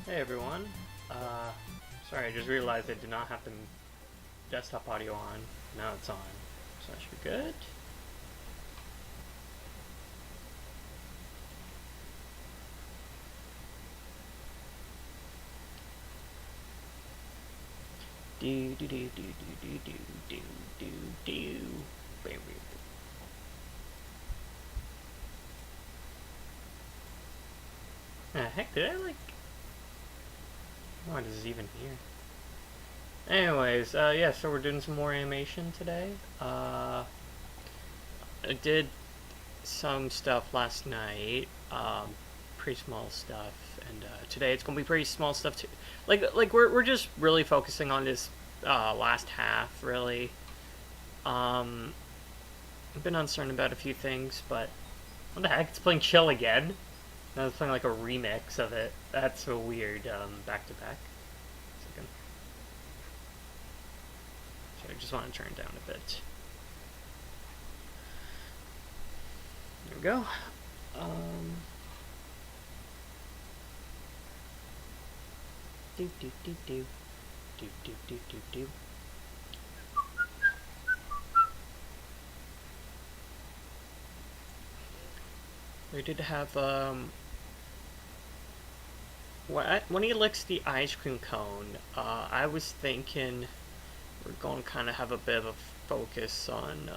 Hey everyone. Sorry, I just realized I did not have the desktop audio on. Now it's on. So that should be good. Do do do do do do do do do do. Heck, did I like? What is even here? Anyways, yeah, so we're doing some more animation today. I did some stuff last night, pretty small stuff, and today it's gonna be pretty small stuff too. Like we're just really focusing on this last half, really. I've been uncertain about a few things, but what the heck? It's playing Chill again. Now it's playing like a remix of it. That's so weird. Back to back. Second. So I just want to turn it down a bit. There we go. Do do do do do do do do do. We did have when he licks the ice cream cone, I was thinking we're going to kind of have a bit of a focus on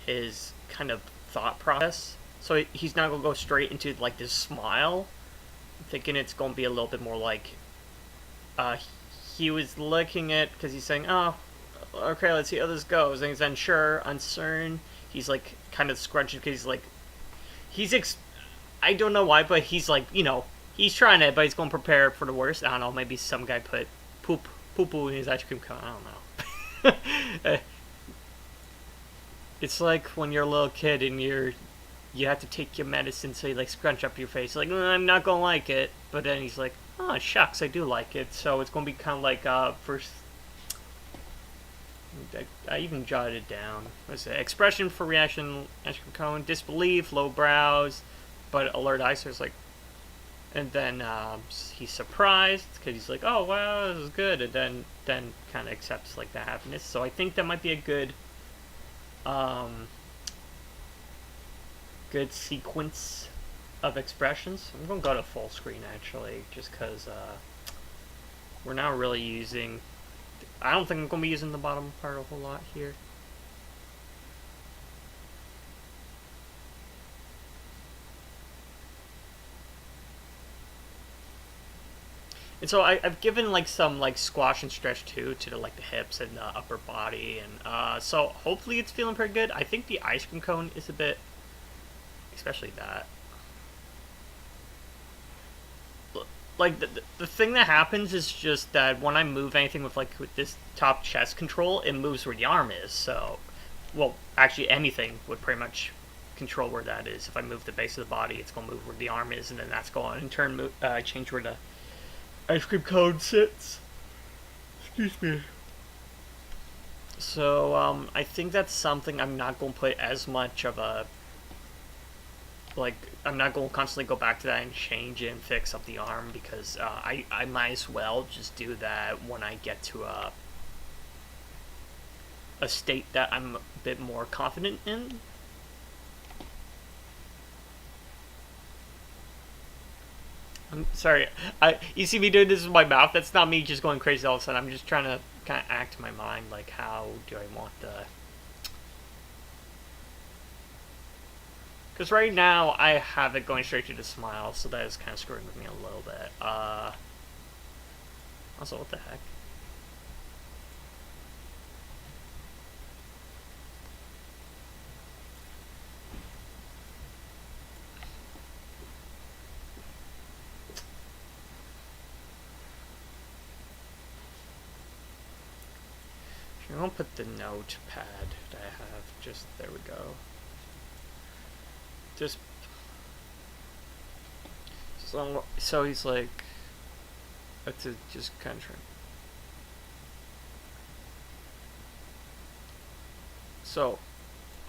his kind of thought process. So he's not going to go straight into like this smile. I'm thinking it's going to be a little bit more like he was looking at, because he's saying, oh, okay, let's see how this goes. And he's unsure, uncertain. He's like kind of scrunched because he's like, I don't know why, but he's like, he's trying it, but he's going to prepare for the worst. I don't know, maybe some guy put poo-poo in his ice cream cone. I don't know. It's like when you're a little kid and you have to take your medicine, so you like scrunch up your face, like, I'm not gonna like it. But then he's like, oh shucks, I do like it. So it's gonna be kind of like first. I even jotted it down. What's it? Expression for reaction, ice cream cone, disbelief, low brows, but alert eyes. So it's like, and then he's surprised because he's like, oh wow, this is good, and then kind of accepts like the happiness. So I think that might be a good good sequence of expressions. I'm gonna go to full screen actually, just because we're not really using. I don't think I'm gonna be using the bottom part a whole lot here. And so I've given like some like squash and stretch too to the hips and the upper body, and so hopefully it's feeling pretty good. I think the ice cream cone is a bit, especially that. Like the thing that happens is just that when I move anything with this top chest control, it moves where the arm is. So, well, actually anything would pretty much control where that is. If I move the base of the body, it's gonna move where the arm is, and then that's going to in turn change where the ice cream cone sits. Excuse me. So I think that's something I'm not going to put as much of a I'm not going to constantly go back to that and change it and fix up the arm, because I might as well just do that when I get to a state that I'm a bit more confident in. I'm sorry. You see me doing this with my mouth? That's not me just going crazy all of a sudden. I'm just trying to kind of act in my mind, like, how do I want the... Because right now, I have it going straight to the smile, so that is kind of screwing with me a little bit. Also, what the heck? I'm gonna put the notepad that I have, just, there we go. Just, so he's like, to just kind of try. So,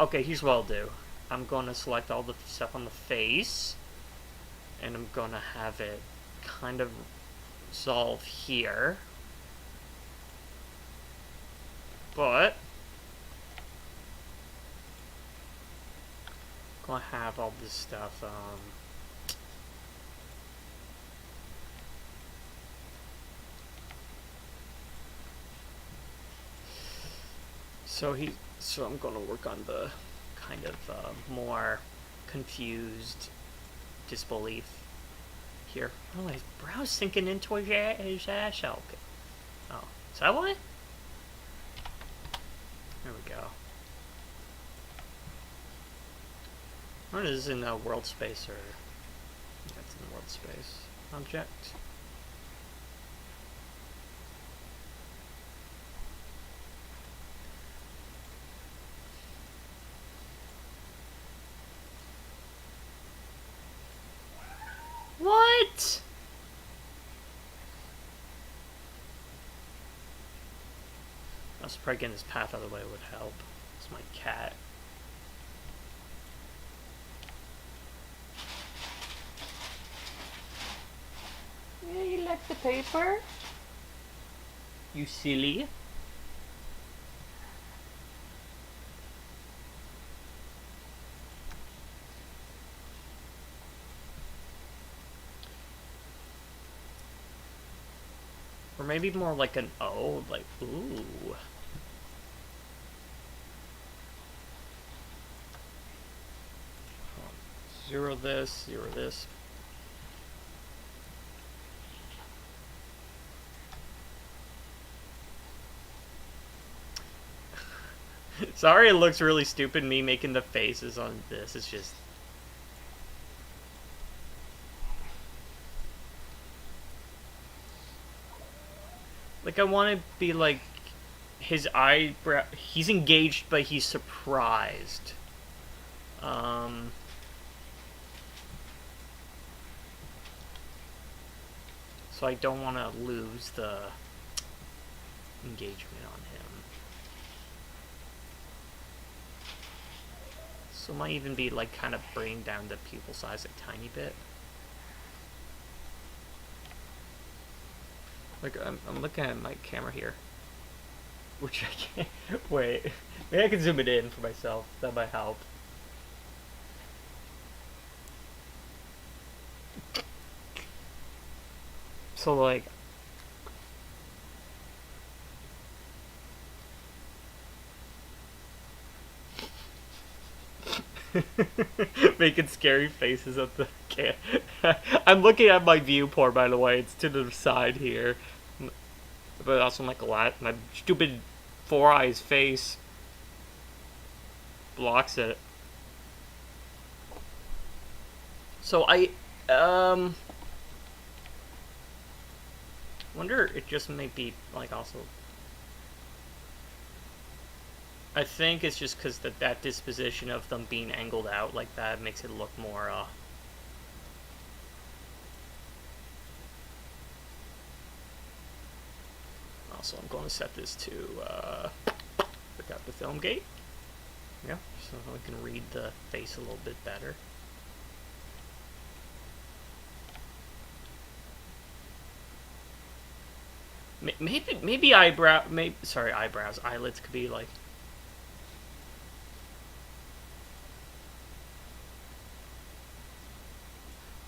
Okay, here's what I'll do. I'm gonna select all the stuff on the face, and I'm gonna have it kind of resolve here. But I'm gonna have all this stuff, so I'm gonna work on the kind of more confused disbelief here. Oh, his brow's sinking into his ass. Okay. Oh, is that why? There we go. What is in world space or? Yeah, it's in world space. Object. What? I was probably getting this path out of the way would help. It's my cat. Yeah, you like the paper? You silly. Or maybe more like an O, like, ooh. Zero this, zero this. Sorry it looks really stupid, me making the faces on this. It's just... like, I want to be like... his eyebrow... he's engaged, but he's surprised. So I don't want to lose the engagement on him. So it might even be like kind of bringing down the pupil size a tiny bit. Like I'm looking at my camera here, which I can't. Wait, maybe I can zoom it in for myself. That might help. So like. Making scary faces at the can. I'm looking at my viewport, by the way. It's to the side here, but also my my stupid four eyes face blocks it. So I wonder it just may be like also. I think it's just because that disposition of them being angled out like that makes it look more, Also, I'm going to set this to, look out the film gate. Yeah, so I can read the face a little bit better. Maybe eyelids could be like...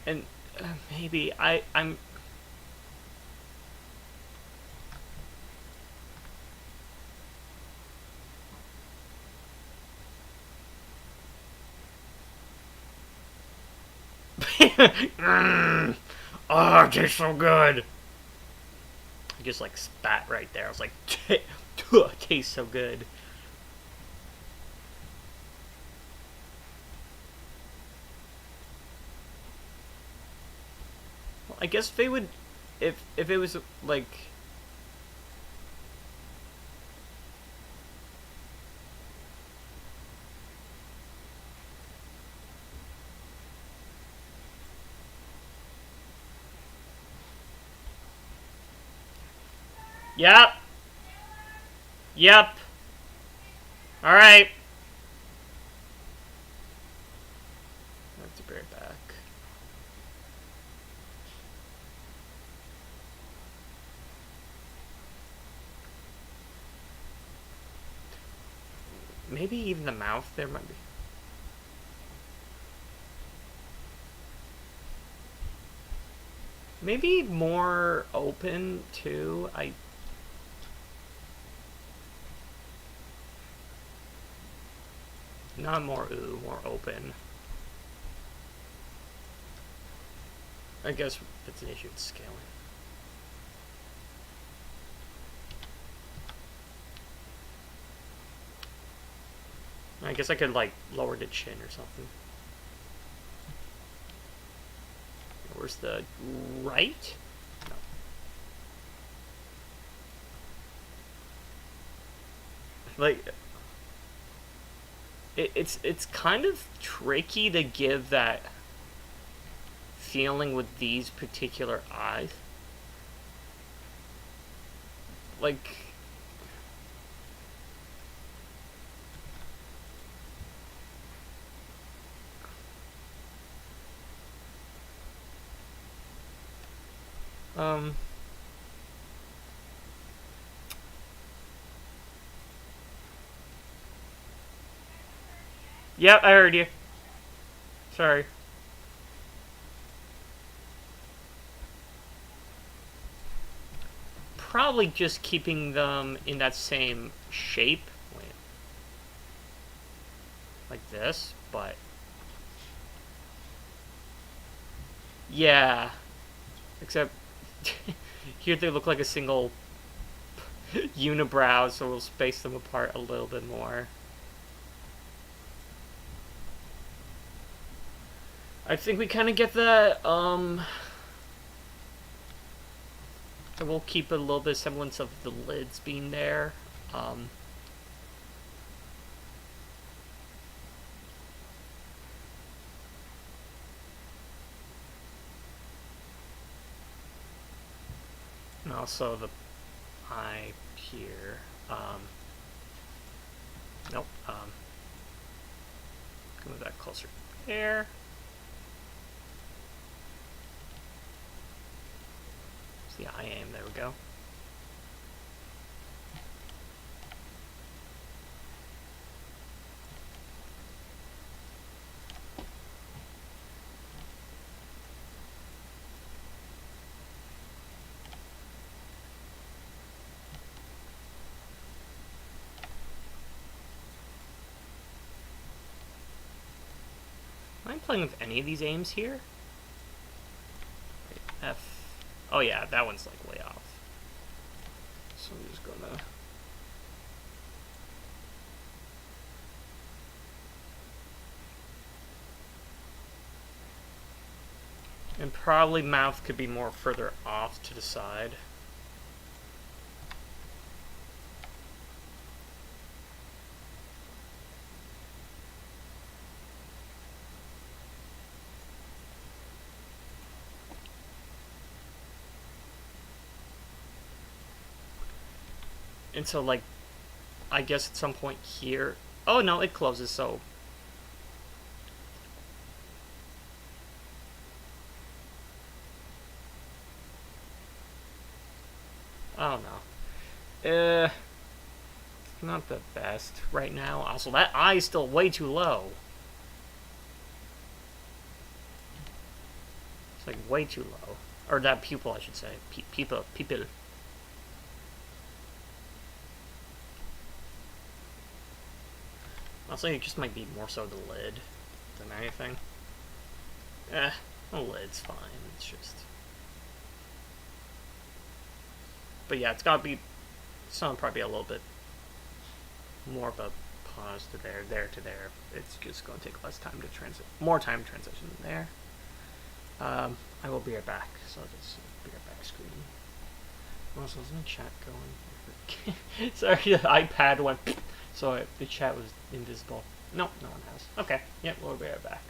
and maybe I'm oh, it tastes so good. I just like spat right there. I was like, tastes so good. Well, I guess they would, if it was like... Yep. Alright. have to be right back. Maybe even the mouth there might be. Maybe more open too. Not more ooh, more open. I guess it's an issue with scaling. I guess I could like lower the chin or something. Where's the right? No. Like it's kind of tricky to give that feeling with these particular eyes. Like yeah, I heard you. Sorry. Probably just keeping them in that same shape. Wait. Like this, but yeah. Except here they look like a single unibrow, so we'll space them apart a little bit more. I think we kind of get that, we'll keep a little bit of semblance of the lids being there. And also the eye here. Nope. Move that closer there. See, I am. There we go. Am I playing with any of these aims here? Wait, F. Oh yeah, that one's like way off. So I'm just gonna... And probably mouth could be more further off to the side. And so, like, I guess at some point here... Oh, no, it closes, so... I don't know. It's not the best right now. Also, that eye is still way too low. It's like way too low. Or that pupil, I should say. Pupil. Honestly, it just might be more so the lid than anything. The lid's fine. It's just... But yeah, it's gotta be... It's gonna probably be a little bit more of a pause to there, there to there. It's just gonna take less time to transit, more time to transition than there. I will be right back. So I'll just be right back screen. Also, is my chat going? Sorry, the iPad went... So the chat was invisible. Nope, no one has. Okay, yep, we'll be right back.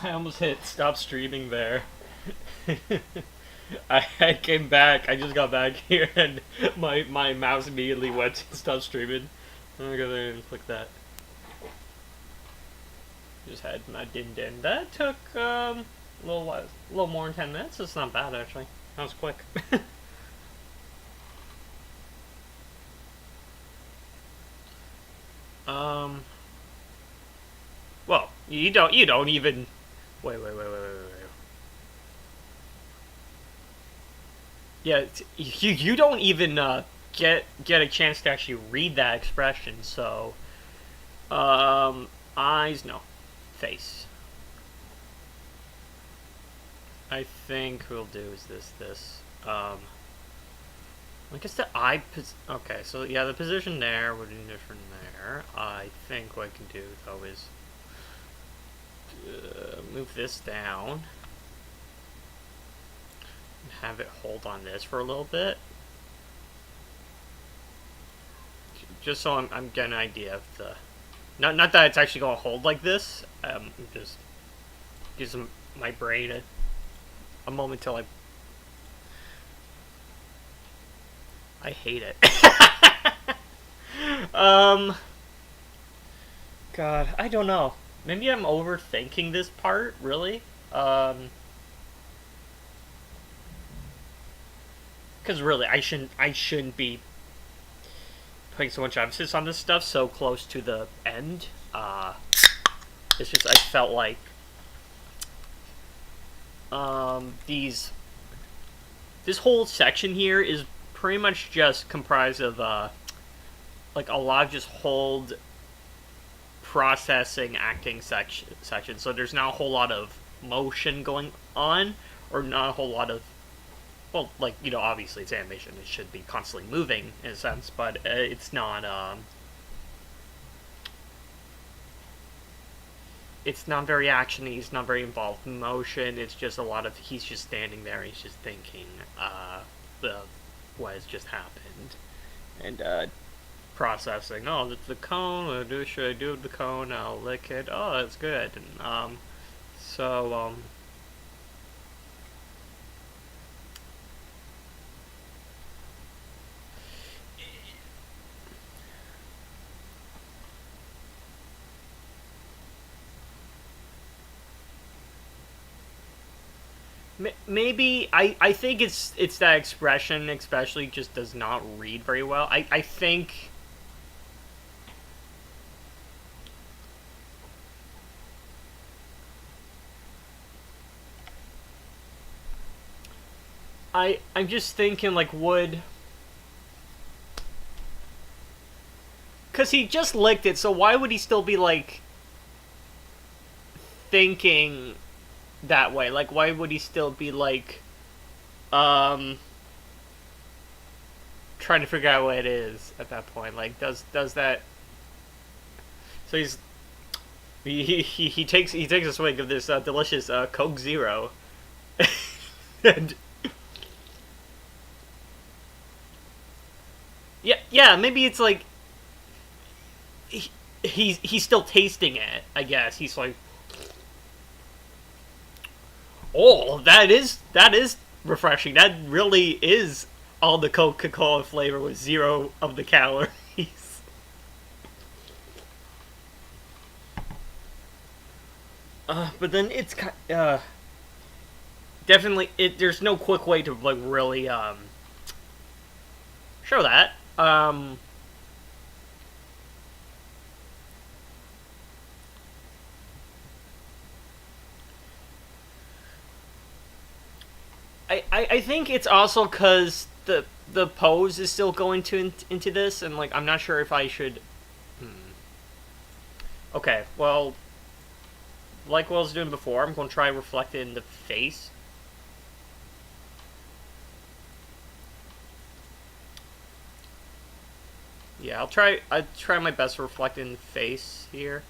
I almost hit stop streaming there. I came back. I just got back here, and my mouse immediately went to stop streaming. I'm gonna go there and click that. Just had my din. That took a little more than 10 minutes. That's not bad actually. That was quick. Well, you don't even wait. Yeah, you don't even get a chance to actually read that expression. So, eyes, no, face. I think we'll do is this. I guess the eye. Okay, so yeah, the position there would be different there. I think what I can do though is move this down. Have it hold on this for a little bit, just so I'm getting an idea of the not that it's actually going to hold like this. Just gives my brain a moment till I hate it. God, I don't know. Maybe I'm overthinking this part. Really. Because really, I shouldn't be putting so much emphasis on this stuff so close to the end. It's just I felt like this whole section here is pretty much just comprised of like a lot of just hold, processing, acting section. So there's not a whole lot of motion going on, or not a whole lot of, well, like, you know, obviously it's animation, it should be constantly moving in a sense, but it's not very actiony, it's not very involved in motion, it's just a lot of, he's just standing there, he's just thinking what has just happened, and processing, oh, it's the cone, what should I do with the cone, I'll lick it, oh, that's good, and maybe I think it's that expression especially just does not read very well. I think I'm just thinking like would, because he just licked it, so why would he still be like thinking that way? Like, why would he still be like trying to figure out what it is at that point? Like, does that, so he takes a swig of this delicious Coke Zero and yeah, maybe it's like he's still tasting it, I guess. He's like, oh, that is refreshing. That really is all the Coca-Cola flavor with 0 of the calories. But then it's definitely there's no quick way to like really show that. I think it's also because the pose is still going into this, and like I'm not sure if I should. Okay, well, like what I was doing before, I'm going to try reflect it in the face. Yeah, I'll try my best to reflect it in the face here.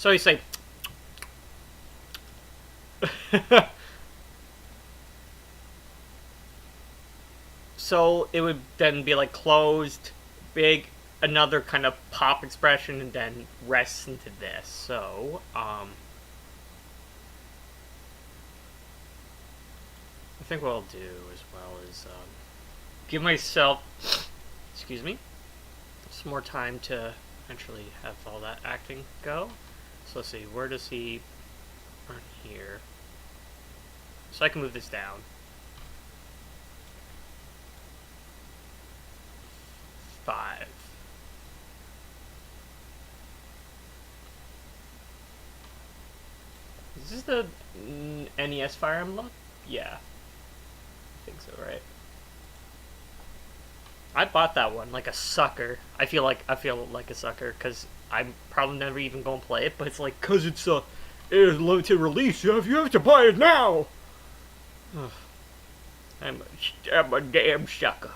So you say. So it would then be like closed, big, another kind of pop expression, and then rests into this. So, I think what I'll do as well is give myself, excuse me, some more time to actually have all that acting go. So let's see, where does he run here? So I can move this down. 5. Is this the NES Fire Emblem? Yeah, I think so, right? I bought that one like a sucker. I feel like a sucker because I'm probably never even gonna play it, but it's like because it's a limited release. You have to buy it now. I'm a damn sucker.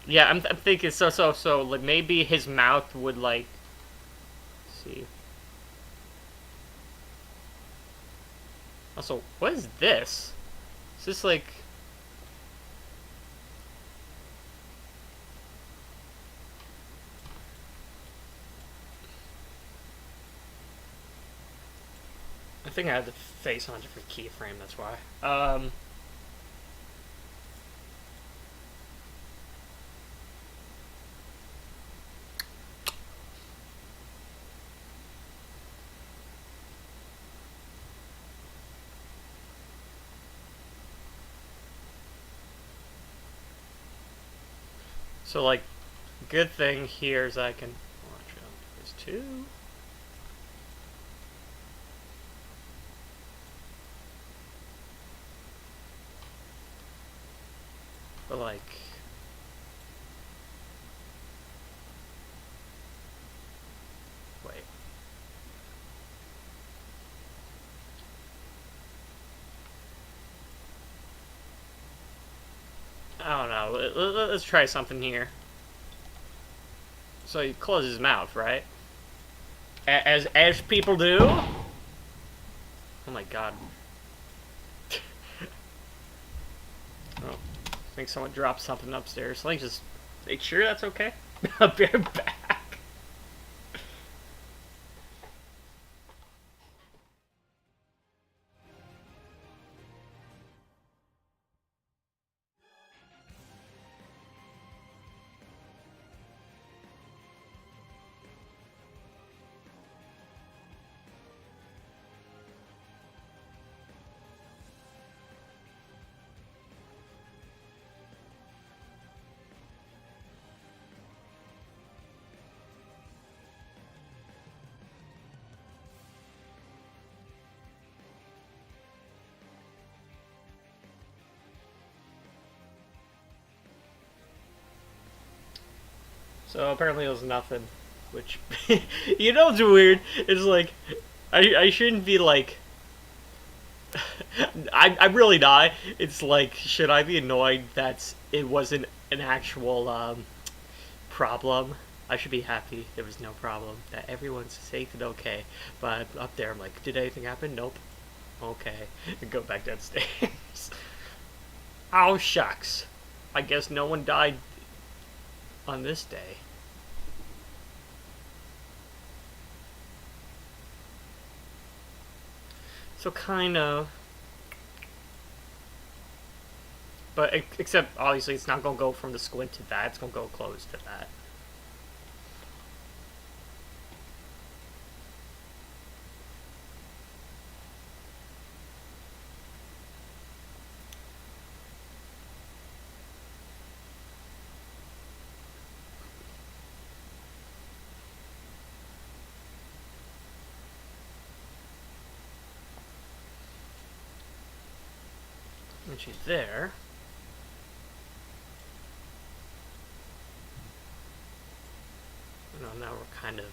Yeah, I'm thinking so like maybe his mouth would like see. Also, what is this? Is this like I think I had the face on a different keyframe, that's why. So like good thing here is I can watch out. There's 2. But like wait. I don't know. Let's try something here. So he closes his mouth, right? As people do. Oh my god. Oh, I think someone dropped something upstairs. Let me just make sure that's okay. I'll be right back. So apparently it was nothing. Which, you know what's weird? It's like, I shouldn't be like, I'm really not. It's like, should I be annoyed that it wasn't an actual problem? I should be happy there was no problem, that everyone's safe and okay. But up there, I'm like, did anything happen? Nope. Okay. And go back downstairs. Oh, shucks. I guess no one died on this day. So kind of, but except obviously it's not gonna go from the squint to that. It's gonna go close to that. When she's there. No, now we're kind of.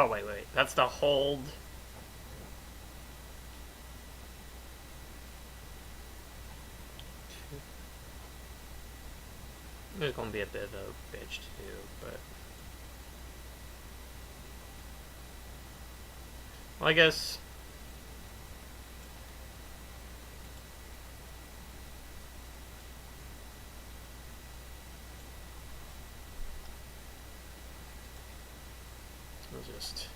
Oh, wait, wait. That's the hold. There's gonna be a bit of a bitch too, but... Well, I guess... We'll just...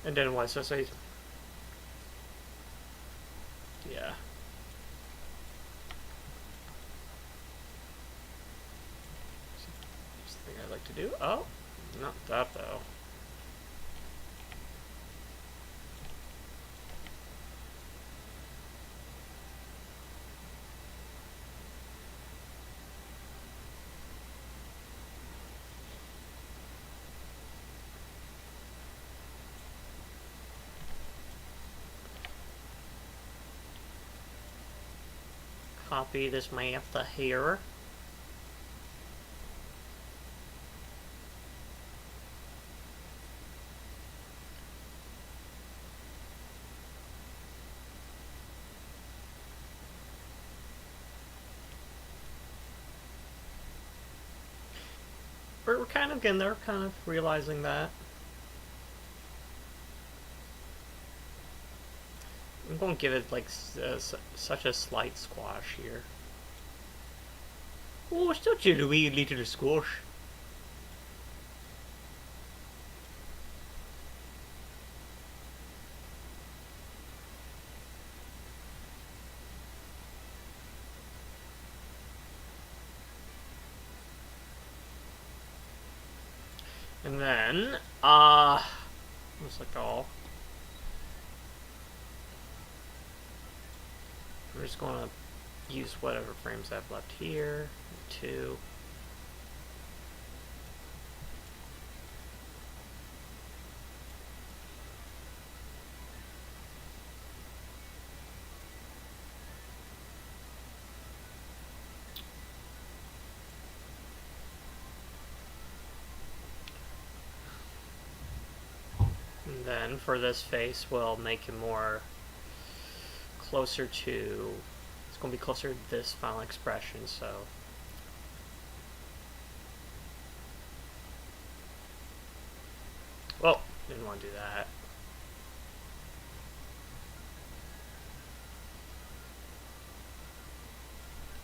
And then what? So say... Yeah. That's the thing I'd like to do. Oh! Not that, though. Copy this map to here. We're kind of getting there, kind of realizing that. I'm going to give it like such a slight squash here. Oh, it's such a wee little squash. And then, looks like all. We're just going to use whatever frames I've left here. 2. And then for this face, we'll make it more closer to, it's going to be closer to this final expression, so. Well, didn't want to do that.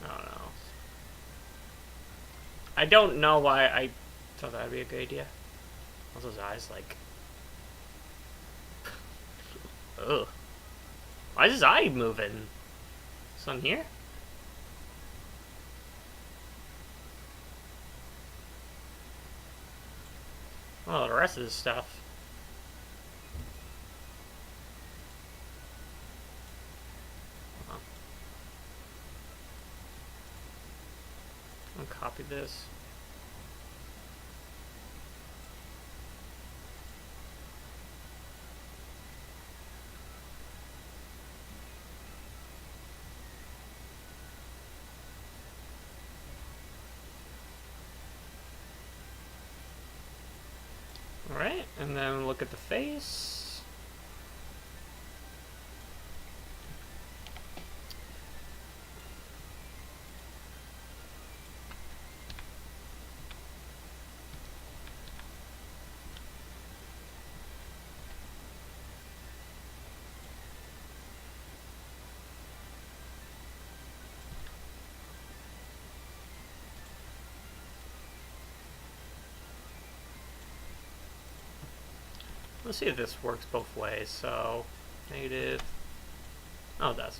I don't know. I don't know why I thought that would be a good idea. What's those eyes like? Ugh. Why is his eye moving? Something here? Oh, the rest of this stuff. I'll copy this. Alright, and then look at the face. Let's see if this works both ways. So, negative. Oh, it does.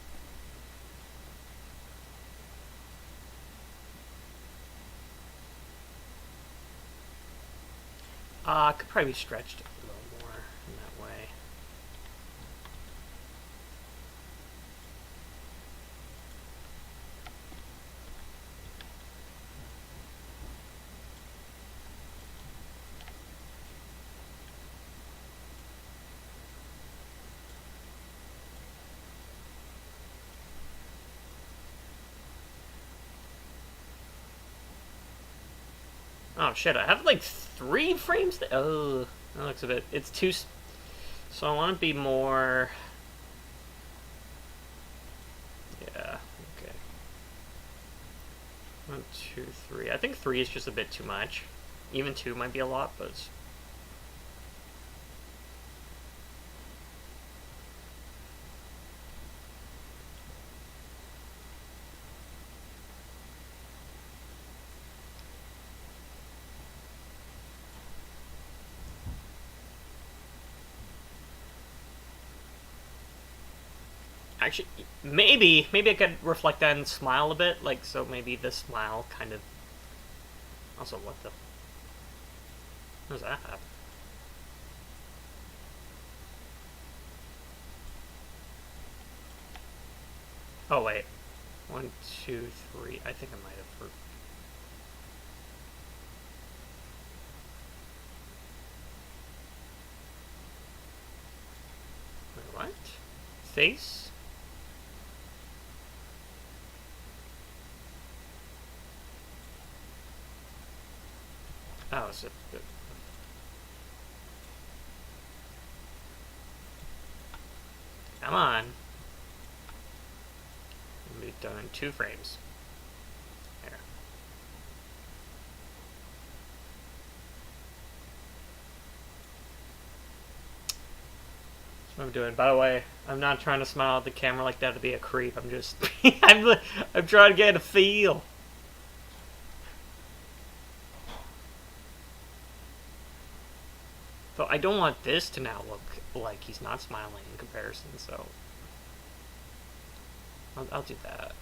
Could probably be stretched a little more in that way. Oh shit! I have like 3 frames. Oh, that looks a bit. It's too. So I want to be more. Yeah. Okay. 1, 2, 3. I think 3 is just a bit too much. Even 2 might be a lot, but it's... Actually, maybe I could reflect that and smile a bit, like, so maybe the smile kind of... Also, what the... How does that happen? Oh, wait. 1, 2, 3. I think I might have... Wait, what? Face? Oh, it's a... Come on. We'll be done in 2 frames. There. That's what I'm doing. By the way, I'm not trying to smile at the camera like that to be a creep. I'm just... I'm trying to get a feel. So I don't want this to now look like he's not smiling in comparison, so... I'll do that.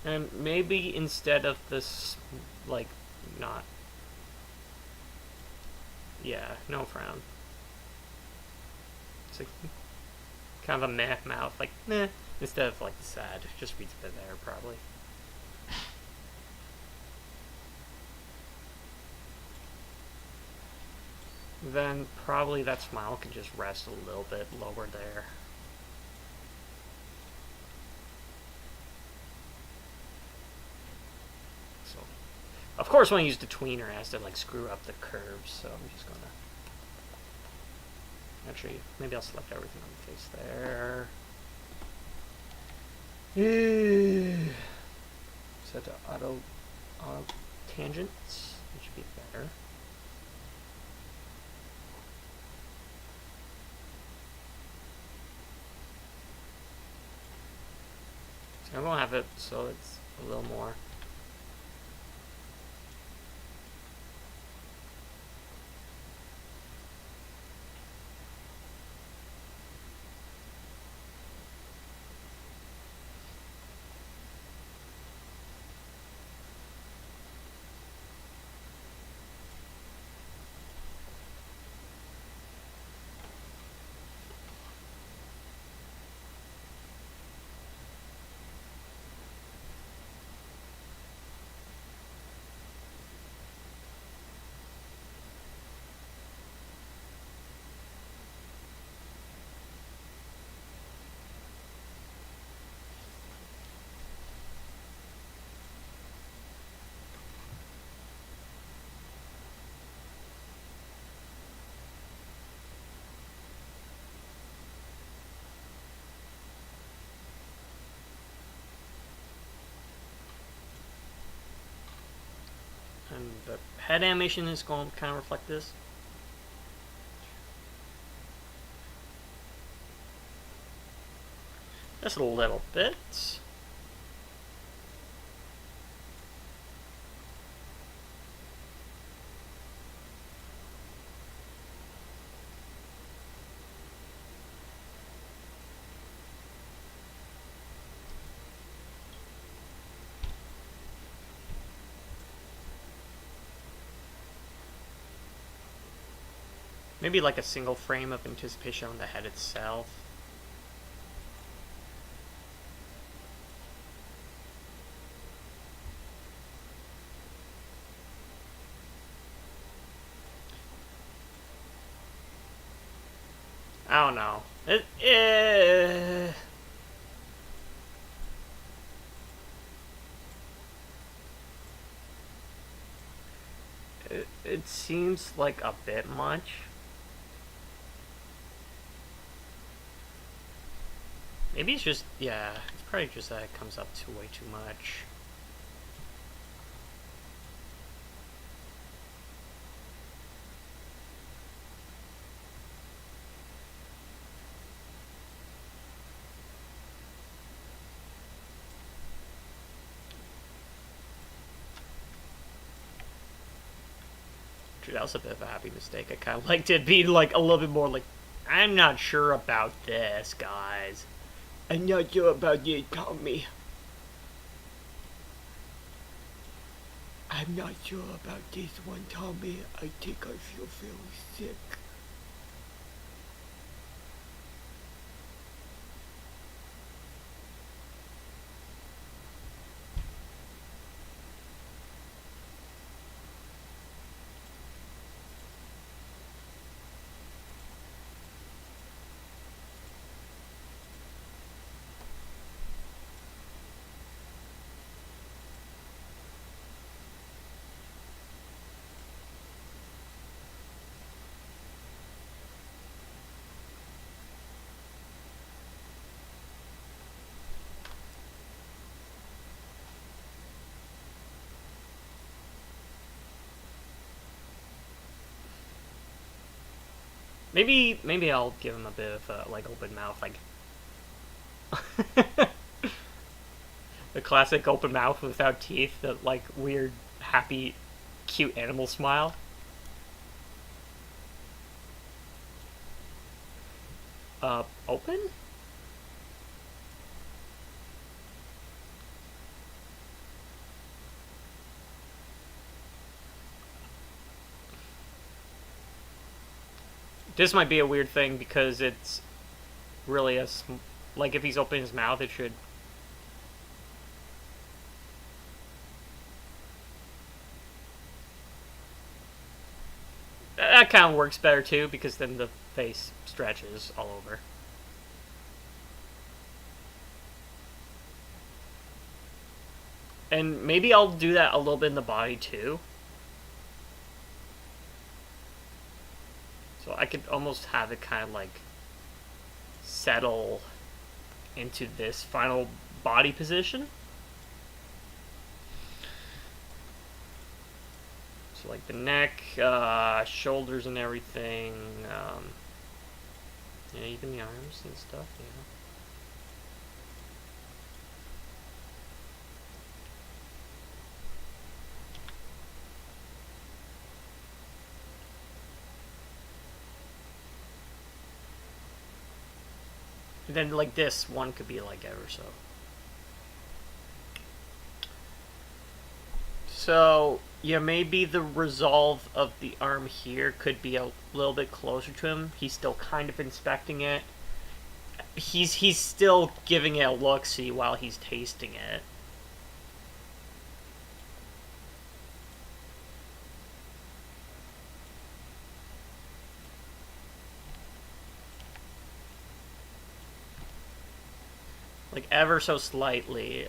And maybe instead of this, like, not... Yeah, no frown. It's like, kind of a meh mouth, like, meh. Instead of, like, sad. Just reads a bit there, probably. Then probably that smile can just rest a little bit lower there. So, of course, when I use the tweener, it has to like screw up the curves. So I'm just gonna actually maybe I'll select everything on the face there. Set to auto tangents, which should be better. So I'm gonna have it so it's a little more. And the head animation is going to kind of reflect this. Just a little bit. Maybe like a single frame of anticipation on the head itself. I don't know. It seems like a bit much. Maybe it's just, yeah, it's probably just that it comes up to way too much. Dude, that was a bit of a happy mistake. I kind of liked it being like a little bit more like, I'm not sure about this, guys. I'm not sure about this, Tommy. I'm not sure about this one, Tommy. I think I feel very sick. Maybe I'll give him a bit of like open mouth, like the classic open mouth without teeth, the like weird, happy, cute animal smile. Open? This might be a weird thing because it's really like if he's opening his mouth, it should. That kind of works better too because then the face stretches all over. And maybe I'll do that a little bit in the body too. So I could almost have it kind of like settle into this final body position. So like the neck, shoulders and everything. Yeah, even the arms and stuff, yeah. And then like this one could be like ever so. So yeah, maybe the resolve of the arm here could be a little bit closer to him. He's still kind of inspecting it. He's still giving it a look-see while he's tasting it. Like ever so slightly.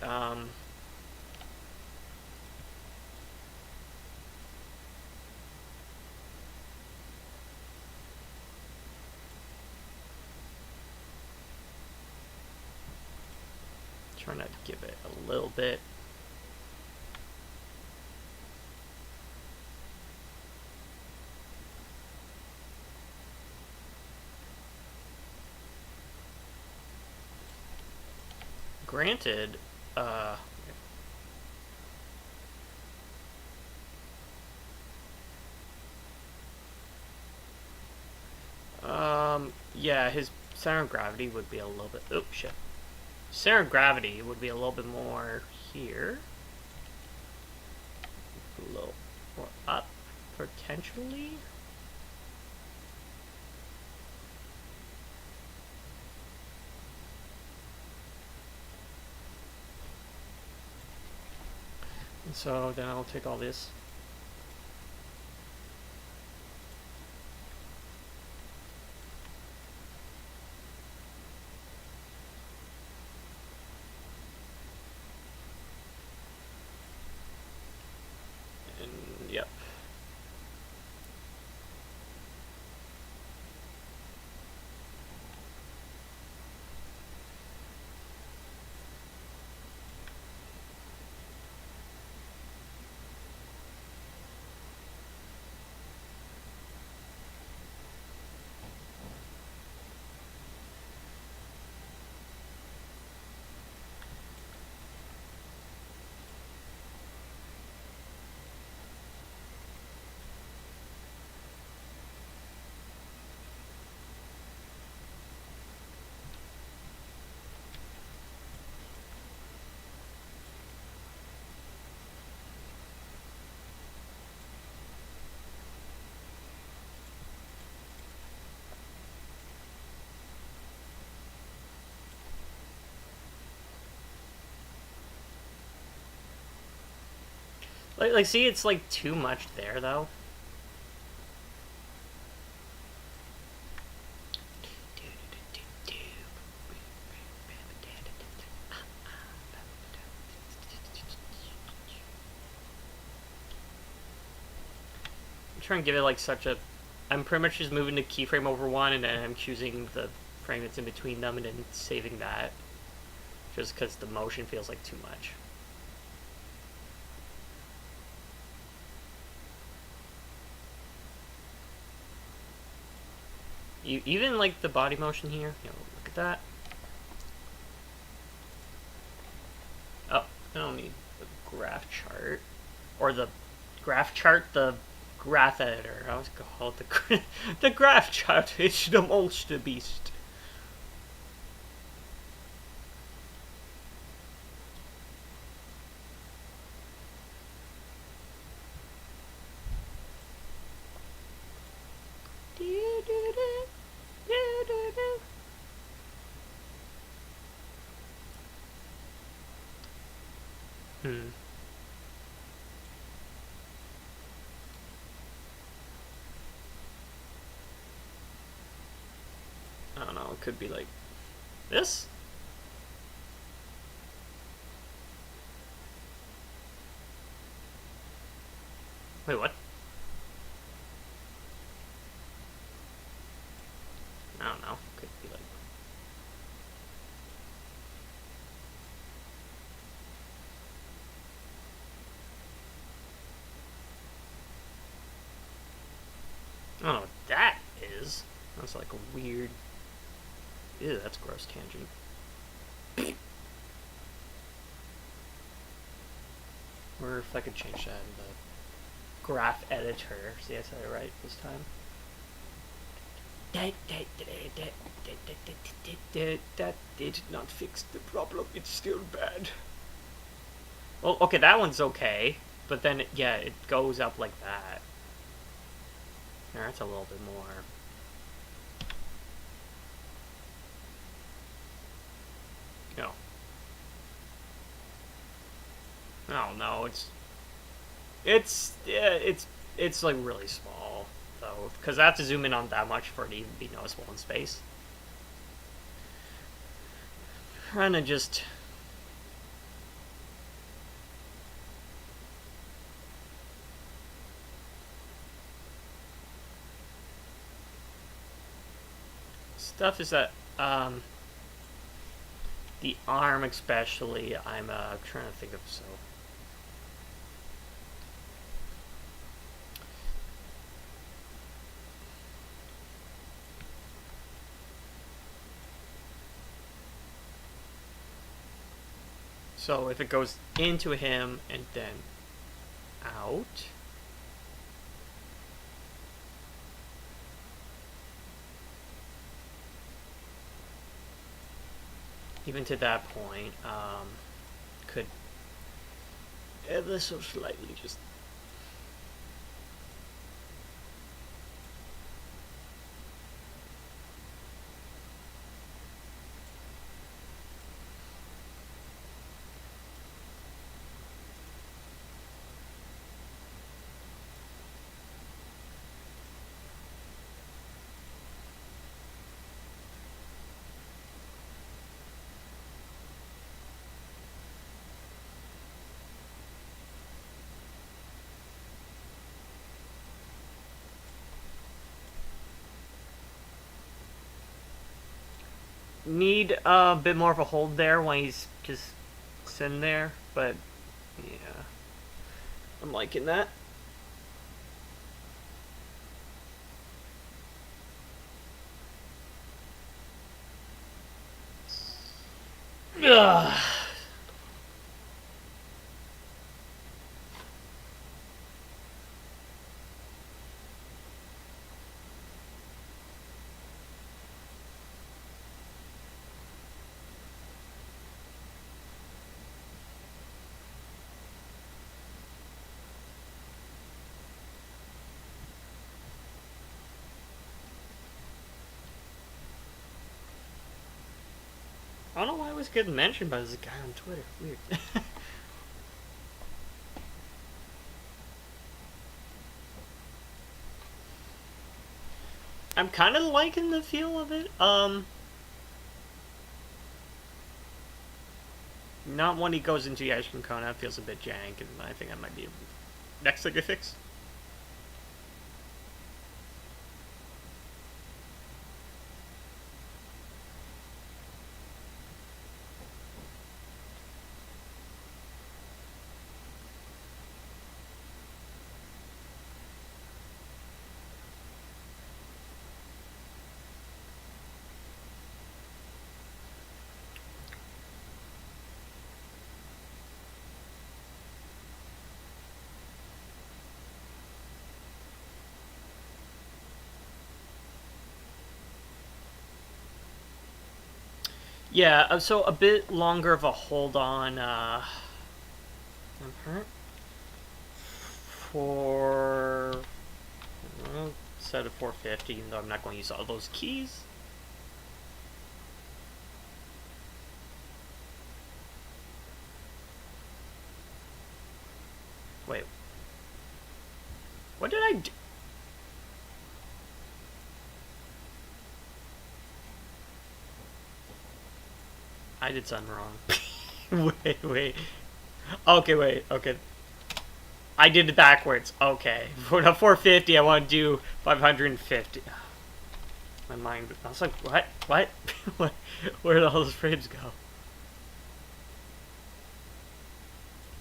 Trying to give it a little bit. Granted, yeah, his center of gravity would be a little bit. Oh shit. Center of gravity would be a little bit more here. A little more up, potentially. And so then I'll take all this. Like, see, it's like too much there though. I'm trying to give it like such a. I'm pretty much just moving the keyframe over one, and then I'm choosing the frame that's in between them, and then saving that. Just because the motion feels like too much. Even like the body motion here, look at that. Oh, I don't need the graph chart. Or the graph chart, the graph editor. I was gonna call it the graph chart. It's the monster beast. Hmm. I don't know. It could be like this. Wait, what? I don't know. Could be like. I don't know what that is. That's like a weird. Ew, that's gross tangent. Or if I could change that in the graph editor. See, I said it right this time. That did not fix the problem. It's still bad. Well, okay, that one's okay. But then, yeah, it goes up like that. That's a little bit more. No. Oh no, it's like really small though, because I have to zoom in on that much for it to even be noticeable in space. Trying to just. Stuff is that the arm especially, I'm trying to think of so. So if it goes into him and then out. Even to that point, could ever so slightly just. Need a bit more of a hold there when he's just sitting there, but yeah, I'm liking that. Ugh. I don't know why I was getting mentioned by this guy on Twitter. Weird. I'm kind of liking the feel of it. Not when he goes into the ice cream cone, that feels a bit jank, and I think that might be next thing to fix. Yeah, so a bit longer of a hold on for set of 450, even though I'm not going to use all those keys. Wait, what did I do? I did something wrong. wait. Okay, wait. Okay. I did it backwards. Okay. For the 450, I want to do 550. My mind. I was like, what? What? Where did all those frames go?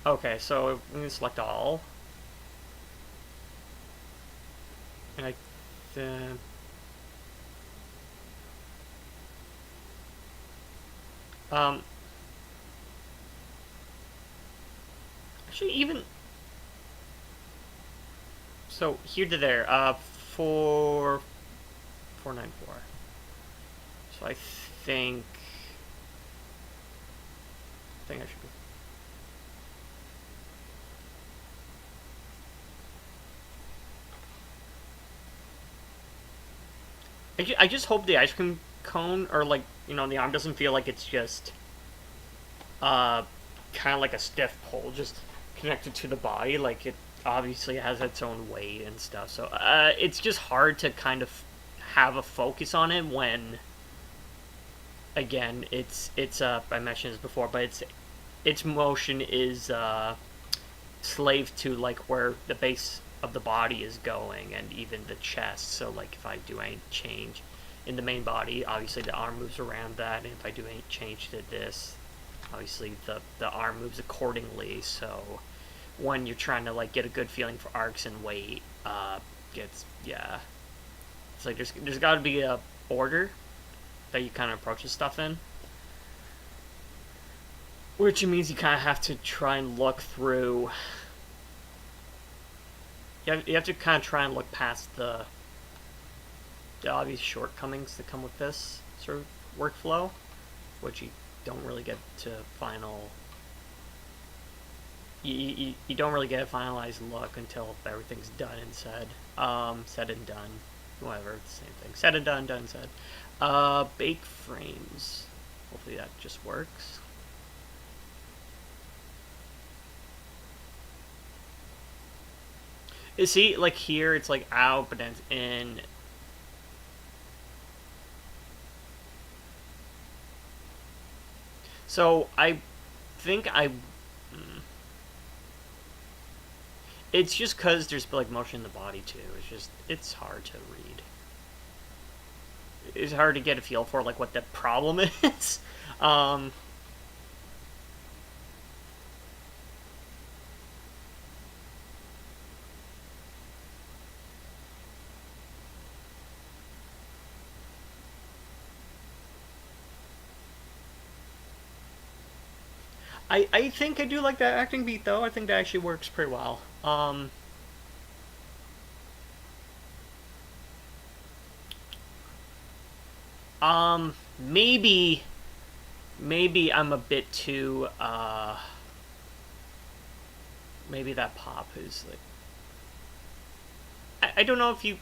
Okay, so I'm going to select all. And um, actually, even so, here to there, 494. So I think I should be. I just hope the ice cream cone, or like, the arm doesn't feel like it's just uh kind of like a stiff pole just connected to the body. Like, it obviously has its own weight and stuff, so it's just hard to kind of have a focus on it when, again, it's I mentioned this before, but its motion is slave to like where the base of the body is going, and even the chest. So like if I do any change in the main body, obviously the arm moves around that, and if I do any change to this, obviously the arm moves accordingly. So when you're trying to like get a good feeling for arcs and weight, it's like there's got to be a order that you kind of approach this stuff in, which means you kind of have to try and look through. You have to kind of try and look past the obvious shortcomings that come with this sort of workflow, which you don't really get to final. You don't really get a finalized look until everything's done and said. Said and done. Whatever, it's the same thing. Said and done, done and said. Bake frames. Hopefully that just works. You see, like here, it's like out, but then it's in. So I think it's just because there's like motion in the body too. It's hard to read. It's hard to get a feel for like what the problem is. I think I do like that acting beat though. I think that actually works pretty well. Maybe I'm a bit too maybe that pop is like I don't know if you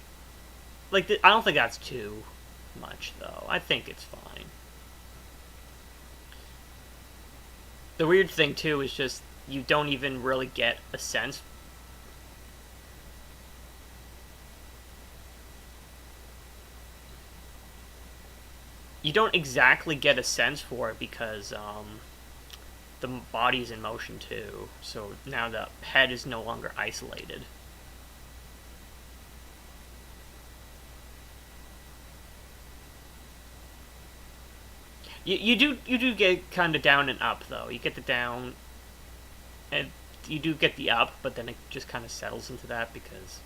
like I don't think that's too much though. I think it's fine. The weird thing too is just you don't even really get a sense. you don't exactly get a sense for it because the body's in motion too. So now the head is no longer isolated. You do get kind of down and up though. You get the down, and you do get the up, but then it just kind of settles into that because.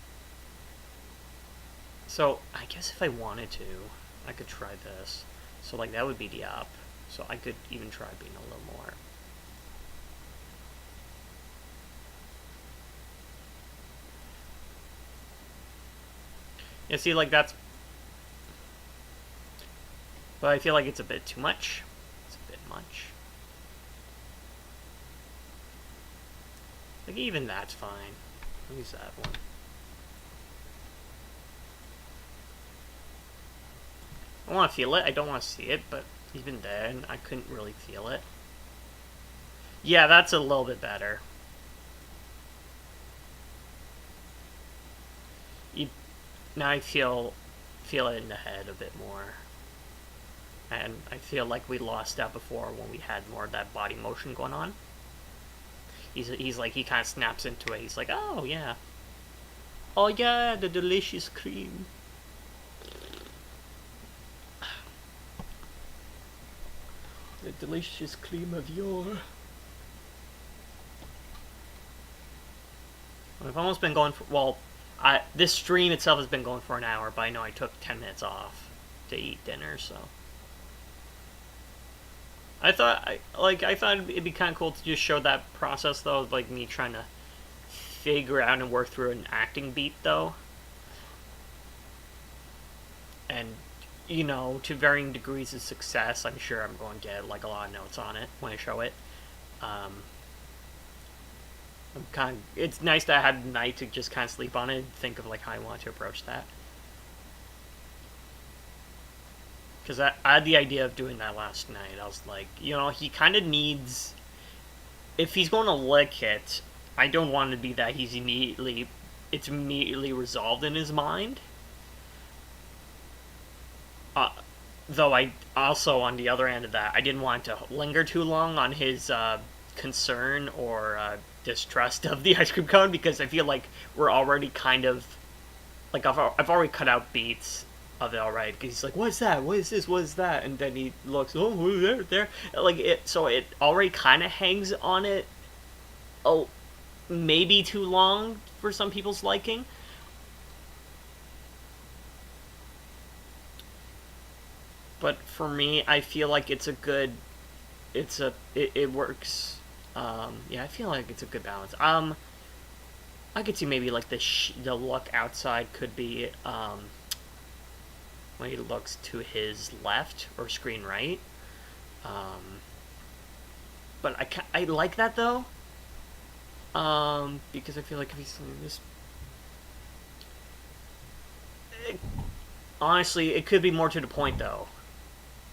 So I guess if I wanted to, I could try this. So like that would be the up. So I could even try being a little more. Yeah, see, like that's. But I feel like it's a bit too much. It's a bit much. Like even that's fine. I'll use that one. I want to feel it. I don't want to see it, but he's been there, and I couldn't really feel it. Yeah, that's a little bit better. You, now I feel it in the head a bit more, and I feel like we lost that before when we had more of that body motion going on. He's like he kind of snaps into it. He's like, oh yeah, the delicious cream. The delicious cream of yore. I've almost been going for, well, this stream itself has been going for an hour, but I know I took 10 minutes off to eat dinner, so. I thought it'd be kind of cool to just show that process though, like me trying to figure out and work through an acting beat though. And you know, to varying degrees of success, I'm sure I'm going to get like a lot of notes on it when I show it. It's nice that I had the night to just kind of sleep on it and think of like how I want to approach that. Because I had the idea of doing that last night. I was like, you know, he kind of needs. If he's going to lick it, I don't want it to be that it's immediately resolved in his mind. Though I also, on the other end of that, I didn't want to linger too long on his concern or distrust of the ice cream cone because I feel like we're already kind of like I've already cut out beats of it already because he's like, what's that? What is this? What is that? And then he looks, oh, there, like it. So it already kind of hangs on it. Oh, maybe too long for some people's liking. But for me, I feel like it's a good. It works. Yeah, I feel like it's a good balance. I could see maybe like the look outside could be when he looks to his left or screen right. But I like that though. Because I feel like if he's this, honestly, it could be more to the point though.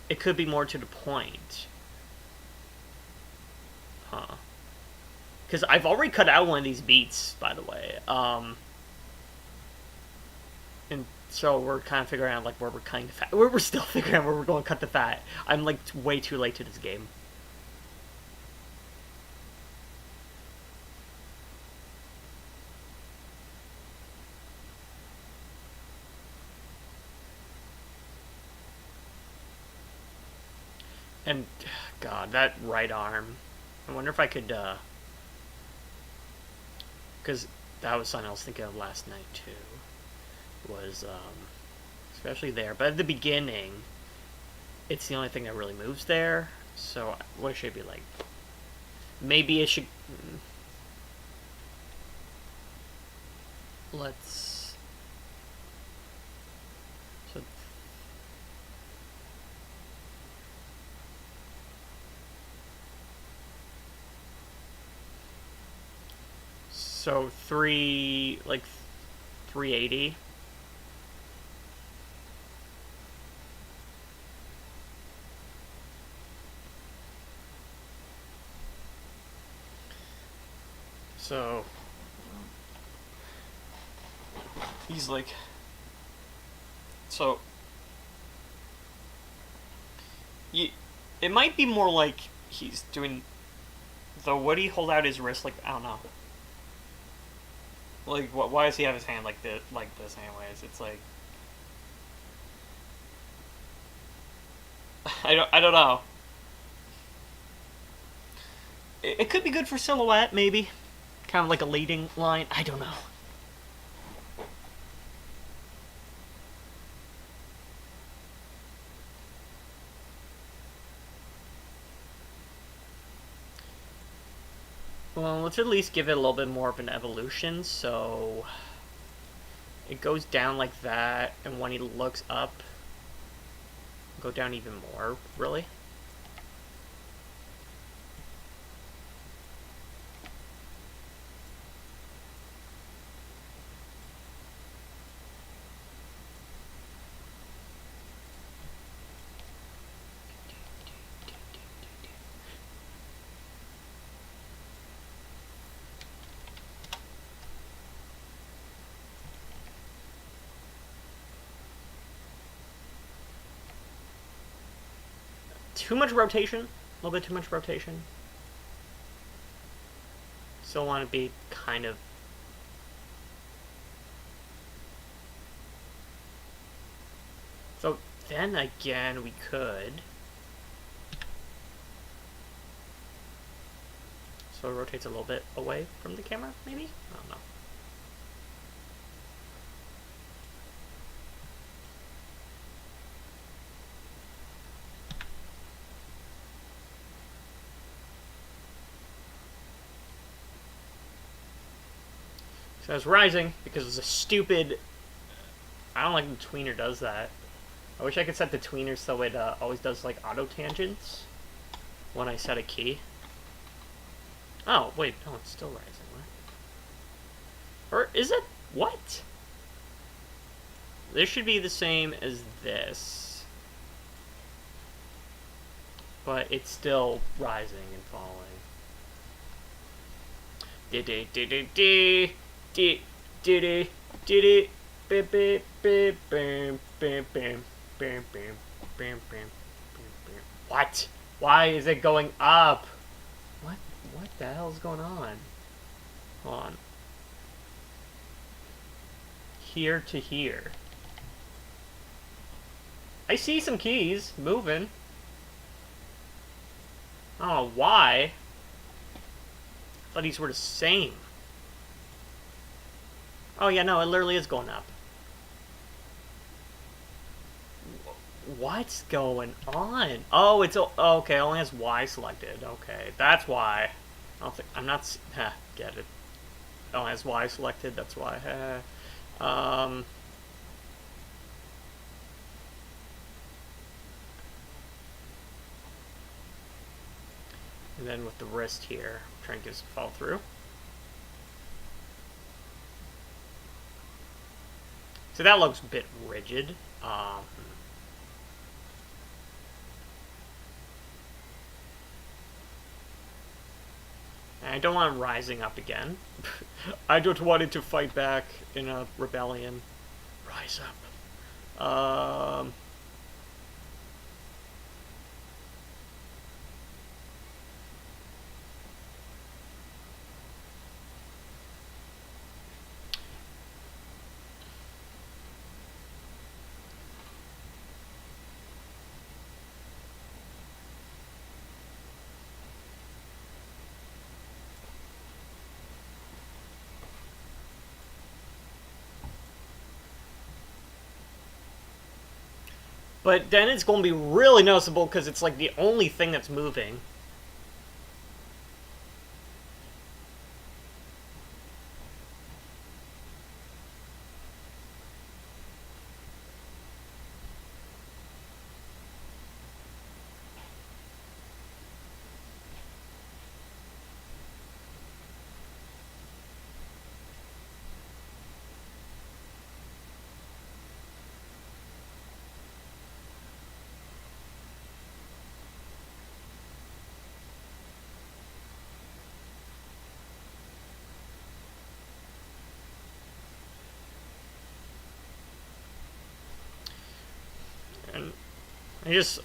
It could be more to the point. Huh. Because I've already cut out one of these beats, by the way. And so we're kind of figuring out like where we're cutting the fat. We're still figuring out where we're going to cut the fat. I'm like way too late to this game. And God, that right arm. I wonder if I could, because that was something I was thinking of last night too. Was especially there, but at the beginning, it's the only thing that really moves there. So what should it be like? Maybe it should. Let's. So. So 380. So he's like, so You, it might be more like he's doing. Though, would he hold out his wrist like I don't know. Like, why does he have his hand like this? Like this, anyways. It's like I don't know. It could be good for silhouette, maybe. Kind of like a leading line. I don't know. Well, let's at least give it a little bit more of an evolution. So it goes down like that, and when he looks up, go down even more. Really? Too much rotation? A little bit too much rotation. Still want to be kind of. So then again, we could. So it rotates a little bit away from the camera, maybe? I don't know. So it's rising because it's a stupid. I don't like the tweener does that. I wish I could set the tweener so it always does like auto tangents when I set a key. Oh wait, no, it's still rising. What? Or is it? What? This should be the same as this, but it's still rising and falling. What? Why is it going up? What the hell is going on? Hold on. Here to here. I see some keys moving. I don't know why. I thought these were the same. Oh yeah, no, it literally is going up. What's going on? Oh, it's okay. It only has Y selected. Okay, that's why. I don't think I'm not. Get it. It only has Y selected. That's why. And then with the wrist here, trying to get it to fall through. So that looks a bit rigid. I don't want him rising up again. I don't want it to fight back in a rebellion. Rise up. But then it's going to be really noticeable because it's like the only thing that's moving.